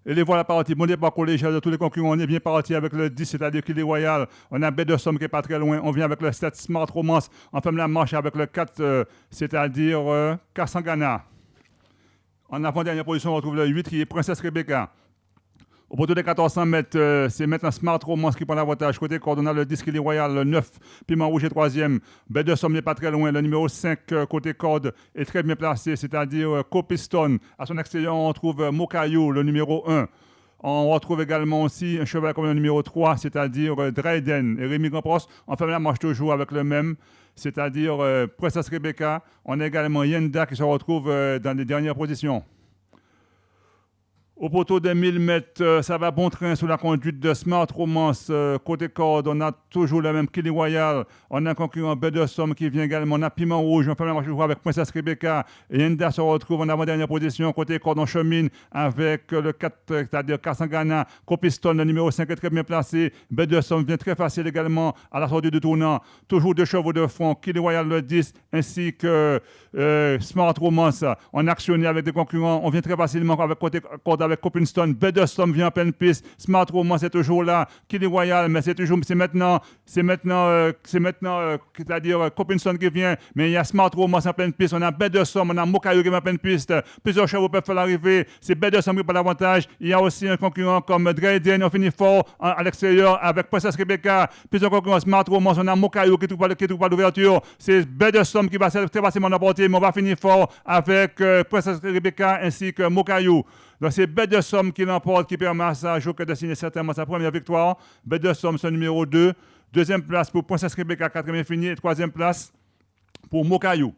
Et les voilà partis. Bon départ collégial de tous les concurrents. On est bien parti avec le 10, c'est-à-dire qu'il est royal. On a Baie de Somme qui n'est pas très loin. On vient avec le 7, Smart Romance. On ferme la marche avec le 4, c'est-à-dire Kassangana. En avant-dernière position, on retrouve le 8 qui est Princesse Rebecca. Au poteau des 1400 mètres, c'est maintenant Smart Romance qui prend l'avantage. Côté corde, on a le 10 qui est royal, le 9, Piment Rouge est troisième. Baie de Somme n'est pas très loin. Le numéro 5, côté corde, est très bien placé, c'est-à-dire Copiston. À son extérieur, on retrouve Mokayo, le numéro 1. On retrouve également aussi un cheval comme le numéro 3, c'est-à-dire Dryden. Et Rémi Grandpros, on fait la marche toujours avec le même, c'est-à-dire Princesse Rebecca. On a également Yenda qui se retrouve dans les dernières positions. Au poteau des 1000 mètres, ça va bon train sous la conduite de Smart Romance. Côté corde, on a toujours le même Kelly Royal. On a un concurrent Baie de Somme qui vient également. On a Piment Rouge. On fait la marche avec Princesse Rebecca. Et Yenda se retrouve en avant-dernière position. Côté corde, on chemine avec le 4, c'est-à-dire Kassangana. Copiston, le numéro 5 est très bien placé. Baie de Somme vient très facile également à la sortie du tournant. Toujours deux chevaux de fond. Kelly Royal le 10 ainsi que Smart Romance. On actionne avec des concurrents. On vient très facilement avec côté corde avec Copinston. Baie de Somme vient en pleine piste. Smart Romance est toujours là. Kelly Royal, mais c'est maintenant, c'est-à-dire Copinston qui vient. Mais il y a Smart Romance en pleine piste. On a Baie de Somme, on a Mokayo qui est en pleine piste. Plusieurs chevaux peuvent faire l'arrivée. C'est Baie de Somme qui prend l'avantage. Il y a aussi un concurrent comme Dryden. On finit fort à l'extérieur avec Princesse Rebecca. Plusieurs concurrents Smart Romance. On a Mokayo qui trouve pas d'ouverture. C'est Baie de Somme qui va très facilement emporter. Mais on va finir fort avec Princesse Rebecca ainsi que Mokayo. Donc c'est Baie de Somme qui l'emporte, qui permet à sa joker de signer certainement sa première victoire. Baie de Somme, son numéro 2. Deuxième place pour Princesse Rebecca, quatrième fini. Et troisième place pour Mokayo.